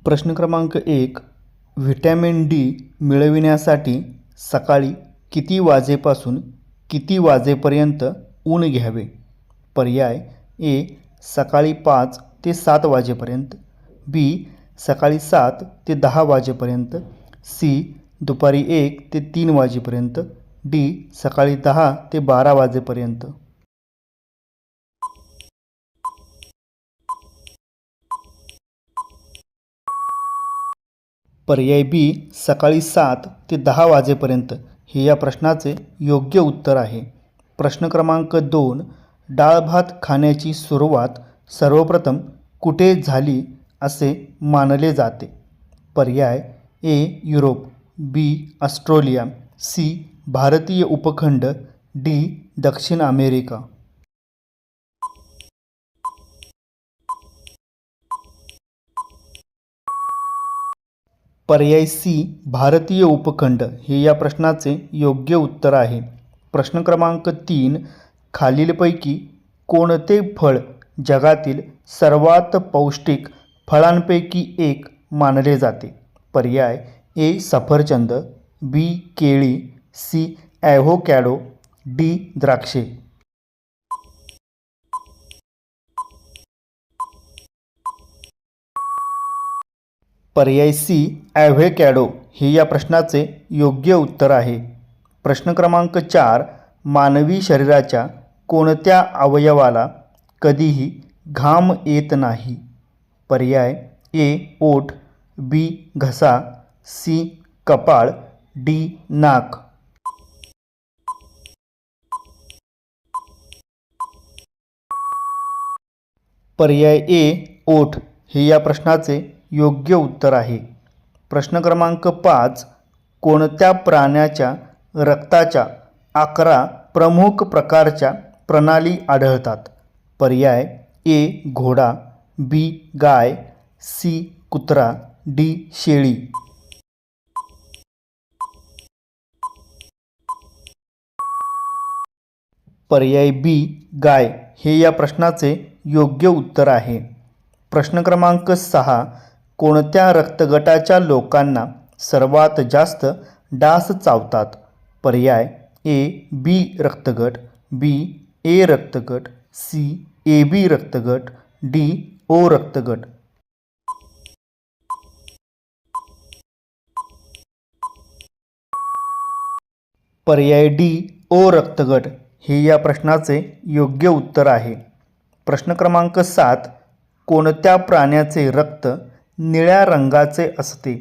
प्रश्न क्रमांक 1. Vitamin D मिळविण्यासाठी सकाळी किती वाजेपासून किती वाजेपर्यंत ऊन घ्यावे? पर्याय ए. सकाळी 5 ते 7 वाजेपर्यंत, बी. सकाळी 7 ते 10 वाजेपर्यंत, सी. दुपारी 1 ते 3 वाजेपर्यंत, डी. सकाळी 10 ते 12 वाजेपर्यंत. पर्याय बी. सकाळी 7 ते 10 वाजेपर्यंत हे या प्रश्नाचे योग्य उत्तर आहे. प्रश्न क्रमांक 2. डाळ भात खाण्याची सुरुवात सर्वप्रथम कुठे झाली असे मानले जाते? पर्याय A. Europe, B. Australia, C. भारतीय उपखंड, डी. दक्षिण अमेरिका. पर्याय सी. भारतीय उपखंड हे या प्रश्नाचे योग्य उत्तर आहे. प्रश्न क्रमांक 3. खालीलपैकी कोणते फळ जगातील सर्वात पौष्टिक फळांपैकी एक मानले जाते? पर्याय ए. सफरचंद, बी. केळी, सी. Avocado, D. द्राक्षे. पर्याय सी. ॲव्होकॅडो हे या प्रश्नाचे योग्य उत्तर आहे. प्रश्न क्रमांक 4. मानवी शरीराच्या कोणत्या अवयवाला कधीही घाम येत नाही? पर्याय ए. ओठ, बी. घसा, सी. कपाळ, डी. नाक. पर्याय ए. ओठ हे या प्रश्नाचे योग्य उत्तर आहे. प्रश्न क्रमांक 5. कोणत्या प्राण्याच्या रक्ताच्या 11 प्रमुख प्रकारच्या प्रणाली आढळतात? पर्याय ए. घोडा, बी. गाय, सी. कुत्रा, डी. शेळी. पर्याय बी. गाय हे या प्रश्नाचे योग्य उत्तर आहे. प्रश्न क्रमांक 6. कोणत्या रक्तगटाच्या लोकांना सर्वात जास्त डास चावतात? पर्याय ए. बी रक्तगट, बी. ए रक्तगट, सी. ए बी रक्तगट, डी. ओ रक्तगट. पर्याय डी. ओ रक्तगट हे या प्रश्नाचे योग्य उत्तर आहे. प्रश्न क्रमांक 7. कोणत्या प्राण्याचे रक्त निळ्या रंगाचे असते?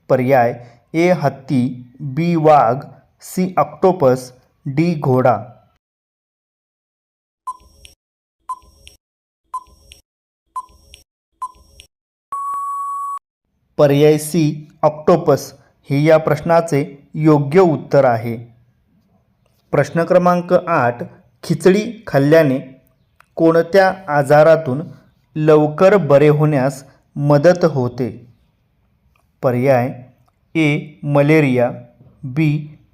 पर्याय ए. हत्ती, बी. वाघ, सी. Octopus, D. घोडा. पर्याय सी. ऑक्टोपस हे या प्रश्नाचे योग्य उत्तर आहे. प्रश्न क्रमांक 8. खिचडी खाल्ल्याने कोणत्या आजारातून लवकर बरे होण्यास मदत होते? पर्याय ए. मलेरिया, बी.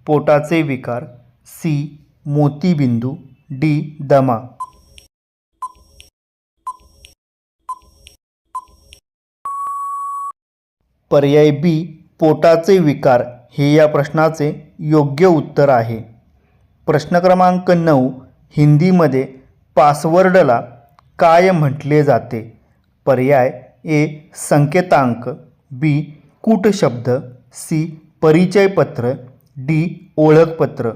पोटाचे विकार, सी. मोतीबिंदू, डी. दमा. पर्याय बी. पोटाचे विकार हे या प्रश्नाचे योग्य उत्तर आहे. प्रश्न क्रमांक 9. हिंदीमध्ये पासवर्डला काय म्हटले जाते? पर्याय ए. संकेतांक, बी. कूटशब्द, सी. परिचयपत्र, डी. ओळखपत्र.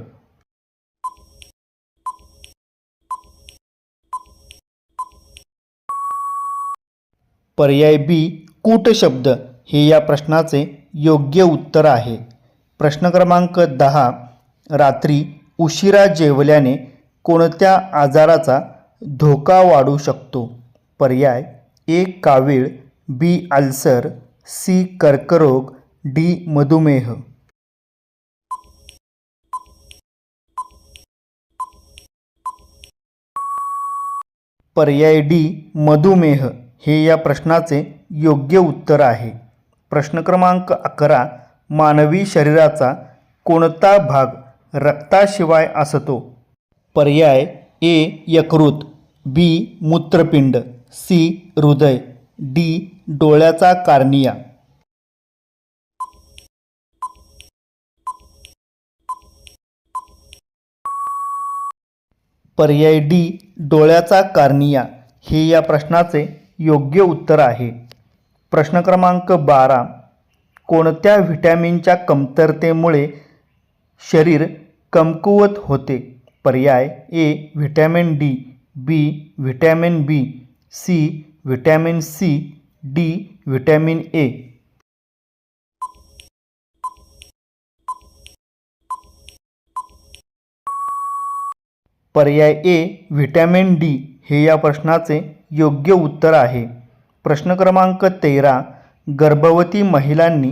पर्याय बी. कूटशब्द हे या प्रश्नाचे योग्य उत्तर आहे. प्रश्न क्रमांक 10. रात्री उशिरा जेवल्याने कोणत्या आजाराचा धोका वाढू शकतो? पर्याय ए. कावीळ, बी. Ulcer, C. कर्करोग, डी. मधुमेह. पर्याय डी. मधुमेह हे या प्रश्नाचे योग्य उत्तर आहे. प्रश्न क्रमांक 11. मानवी शरीराचा कोणता भाग रक्ताशिवाय असतो? पर्याय ए. यकृत, बी. मूत्रपिंड, सी. हृदय, डी. डोळ्याचा कार्निया. पर्याय डी डोळ्याचा कार्निया हे या प्रश्नाचे योग्य उत्तर आहे. प्रश्न क्रमांक 12. कोणत्या व्हिटॅमिनच्या कमतरतेमुळे शरीर कमकुवत होते? पर्याय A vitamin D, B vitamin B, C vitamin C, D vitamin A. पर्याय ए व्हिटॅमिन डी हे या प्रश्नाचे योग्य उत्तर आहे. प्रश्न क्रमांक 13. गर्भवती महिलांनी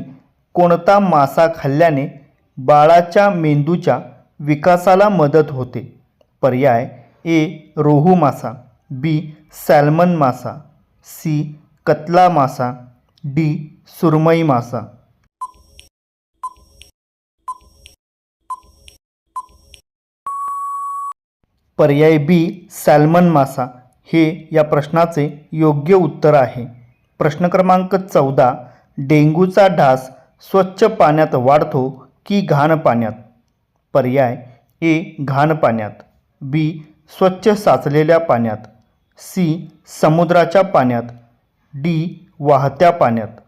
कोणता मासा खाल्ल्याने बाळाच्या मेंदूच्या विकासाला मदत होते? पर्याय ए रोहू मासा, बी सॅल्मन मासा, सी कतला मासा, डी सुरमई मासा. पर्याय बी सॅल्मन मासा हे या प्रश्नाचे योग्य उत्तर आहे. प्रश्न क्रमांक 14. डेंग्यूचा डास स्वच्छ पाण्यात वाढतो की घाण पाण्यात? पर्याय ए घाण पाण्यात, बी स्वच्छ साचलेल्या पाण्यात, सी समुद्राच्या पाण्यात, डी वाहत्या पाण्यात.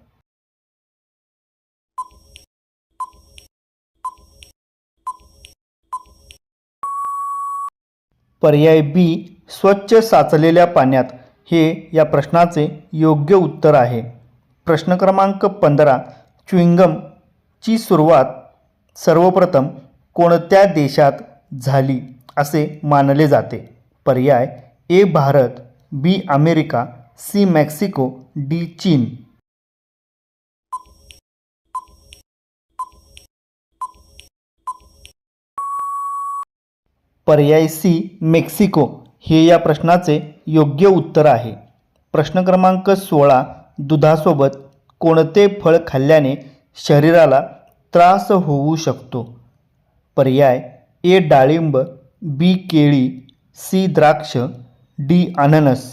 पर्याय बी स्वच्छ साचलेल्या पाण्यात हे या प्रश्नाचे योग्य उत्तर आहे. प्रश्न क्रमांक 15. च्युइंगमची सुरुवात सर्वप्रथम कोणत्या देशात झाली असे मानले जाते? पर्याय ए भारत, बी अमेरिका, सी मेक्सिको, डी चीन. पर्याय सी मेक्सिको हे या प्रश्नाचे योग्य उत्तर आहे. प्रश्न क्रमांक 16. दुधासोबत कोणते फळ खाल्ल्याने शरीराला त्रास होऊ शकतो? पर्याय ए डाळिंब, बी केळी, सी द्राक्ष, डी अननस.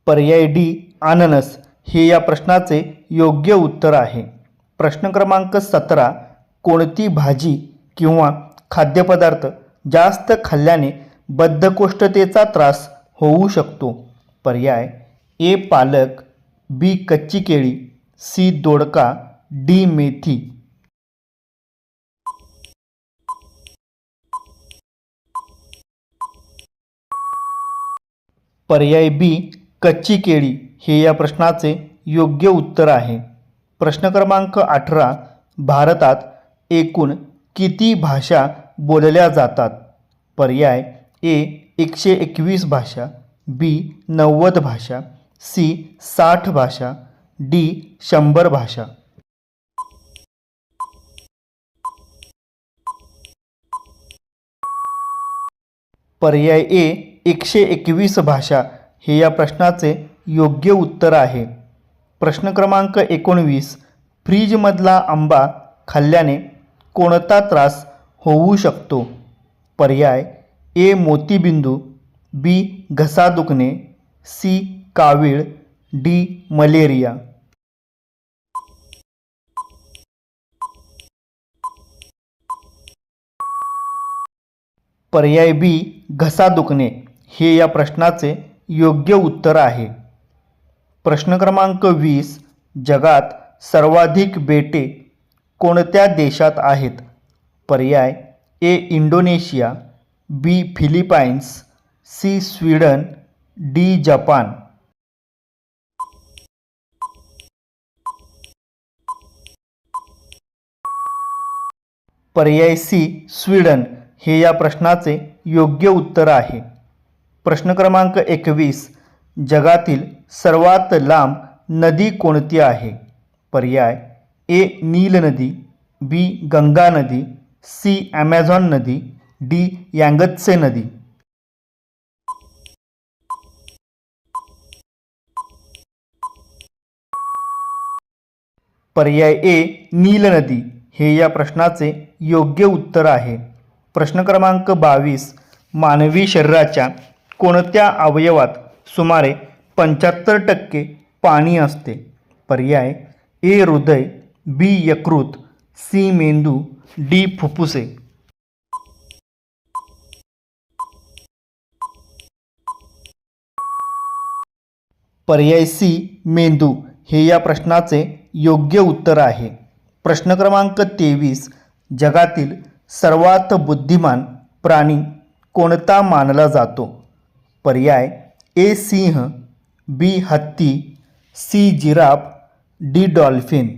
पर्याय डी अननस हे या प्रश्नाचे योग्य उत्तर आहे. प्रश्न क्रमांक 17. कोणती भाजी किंवा खाद्यपदार्थ जास्त खाल्ल्याने बद्धकोष्ठतेचा त्रास होऊ शकतो? पर्याय ए पालक, बी कच्ची केळी, सी दोडका, डी मेथी. पर्याय बी कच्ची केळी हे या प्रश्नाचे योग्य उत्तर आहे. प्रश्न क्रमांक 18. भारतात एकूण किती भाषा बोलल्या जातात? पर्याय ए 121 भाषा, बी 90 भाषा, सी 60 भाषा, डी 100 भाषा. पर्याय ए 121 भाषा हे या प्रश्नाचे योग्य उत्तर आहे. प्रश्न क्रमांक 19. फ्रीजमधला आंबा खाल्ल्याने कोणता त्रास होऊ शकतो? पर्याय ए मोतीबिंदू, बी घसा दुखणे, सी कावीळ, डी मलेरिया. पर्याय बी घसा दुखणे हे या प्रश्नाचे योग्य उत्तर आहे. प्रश्न क्रमांक 20. जगात सर्वाधिक बेटे कोणत्या देशात आहेत? पर्याय A Indonesia, B Philippines, C Sweden, D Japan. पर्याय सी स्वीडन हे या प्रश्नाचे योग्य उत्तर आहे. प्रश्न क्रमांक 21. जगातील सर्वात लांब नदी कोणती आहे? पर्याय ए नील नदी, बी गंगा नदी, सी ॲमेझॉन नदी, डी यांगत्से नदी. पर्याय ए नील नदी हे या प्रश्नाचे योग्य उत्तर आहे. प्रश्न क्रमांक 22. मानवी शरीराच्या कोणत्या अवयवात सुमारे 75% पाणी असते? पर्याय ए हृदय, बी यकृत, सी मेंदू, डी फुफ्फुसे. पर्याय सी मेंदू हे या प्रश्नाचे योग्य उत्तर आहे. प्रश्न क्रमांक 23. जगातील सर्वात बुद्धिमान प्राणी कोणता मानला जातो? पर्याय ए सिंह, बी हत्ती, सी जिराफ, डी डॉल्फिन.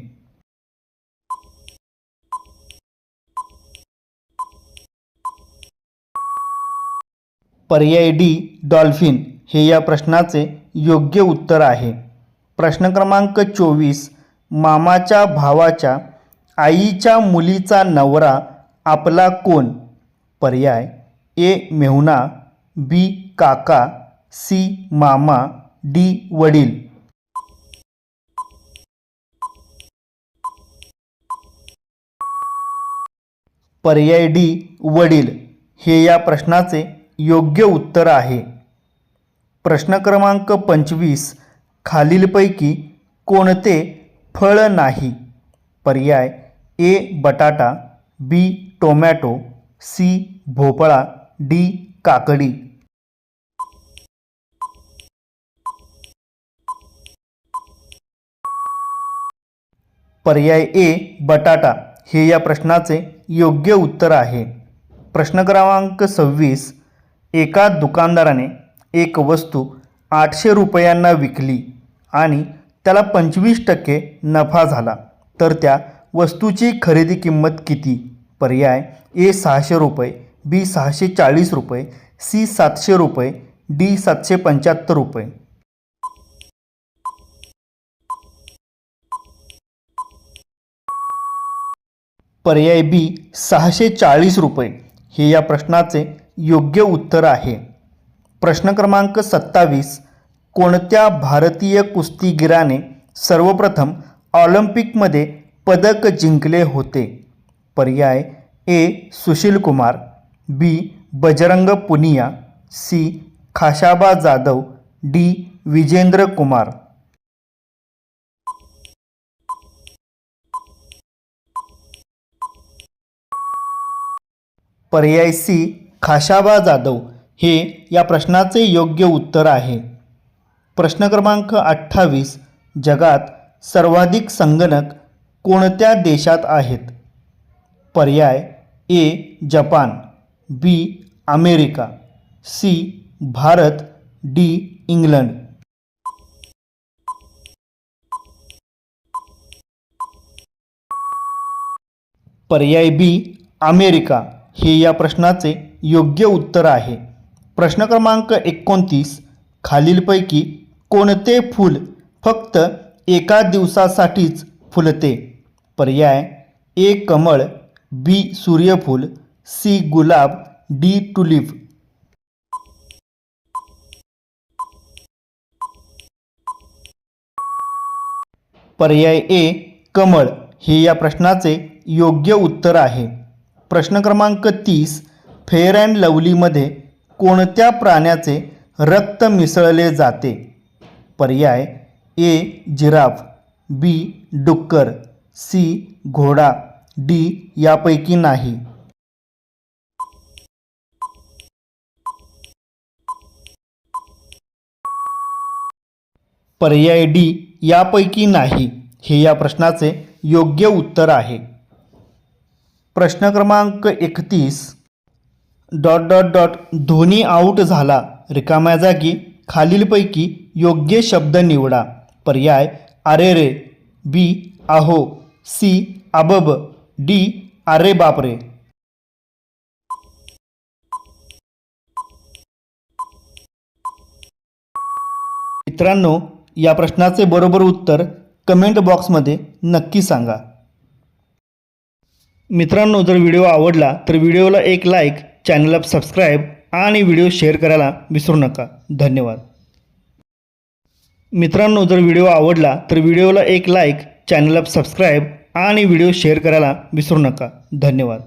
पर्याय डी डॉल्फिन हे या प्रश्नाचे योग्य उत्तर आहे. प्रश्न क्रमांक 24. मामाच्या भावाच्या आईच्या मुलीचा नवरा आपला कोण? पर्याय ए मेहुणा, बी काका, सी मामा, डी वडील. पर्याय डी वडील हे या प्रश्नाचे योग्य उत्तर आहे. प्रश्न क्रमांक 25. खालीलपैकी कोणते फळ नाही? पर्याय ए बटाटा, बी टोमॅटो, सी भोपळा, डी काकडी. पर्याय ए बटाटा हे या प्रश्नाचे योग्य उत्तर आहे. प्रश्न क्रमांक 26. एका दुकानदाराने एक वस्तू 800 रुपयांना विकली आणि त्याला 25% नफा झाला, तर त्या वस्तूची खरेदी किंमत किती? पर्याय ए 600 रुपये, बी 640 रुपये, सी 700 रुपये, डी 775 रुपये. पर्याय बी 640 रुपये हे या प्रश्नाचे योग्य उत्तर आहे. प्रश्न क्रमांक 27. कोणत्या भारतीय कुस्तीगीराने सर्वप्रथम ऑलिम्पिकमध्ये पदक जिंकले होते? पर्याय ए सुशील कुमार, बी बजरंग पुनिया, सी खाशाबा जाधव, डी विजेंद्र कुमार. पर्याय सी खाशाबा जाधव हे या प्रश्नाचे योग्य उत्तर आहे. प्रश्न क्रमांक 28. जगात सर्वाधिक संगणक कोणत्या देशात आहेत? पर्याय A Japan, B America, C Bharat, D England. पर्याय बी अमेरिका हे या प्रश्नाचे योग्य उत्तर आहे. प्रश्न क्रमांक 29. खालीलपैकी कोणते फूल फक्त एका दिवसासाठीच फुलते? पर्याय ए कमळ, बी सूर्यफूल, सी गुलाब, डी टुलिप. पर्याय ए कमळ हे या प्रश्नाचे योग्य उत्तर आहे. प्रश्न क्रमांक 30. फेअर अँड लवलीमध्ये कोणत्या प्राण्याचे रक्त मिसळले जाते? पर्याय ए जिराफ, बी डुक्कर, सी घोडा, डी यापैकी नाही. पर्याय डी यापैकी नाही हे या प्रश्नाचे योग्य उत्तर आहे. प्रश्न क्रमांक 31. धोनी आऊट झाला, रिकाम्या जागी खालीलपैकी योग्य शब्द निवडा. पर्याय अरे रे, बी आहो, सी अबब, डी अरे बापरे. मित्रांनो, या प्रश्नाचे बरोबर उत्तर कमेंट बॉक्समध्ये नक्की सांगा. मित्रांनो, जर व्हिडिओ आवडला तर व्हिडिओला एक लाईक, चॅनलला सबस्क्राईब आणि व्हिडिओ शेअर करायला विसरू नका. धन्यवाद. मित्रांनो, जर व्हिडिओ आवडला तर व्हिडिओला एक लाईक, चॅनलला सबस्क्राईब आणि व्हिडिओ शेअर करायला विसरू नका. धन्यवाद.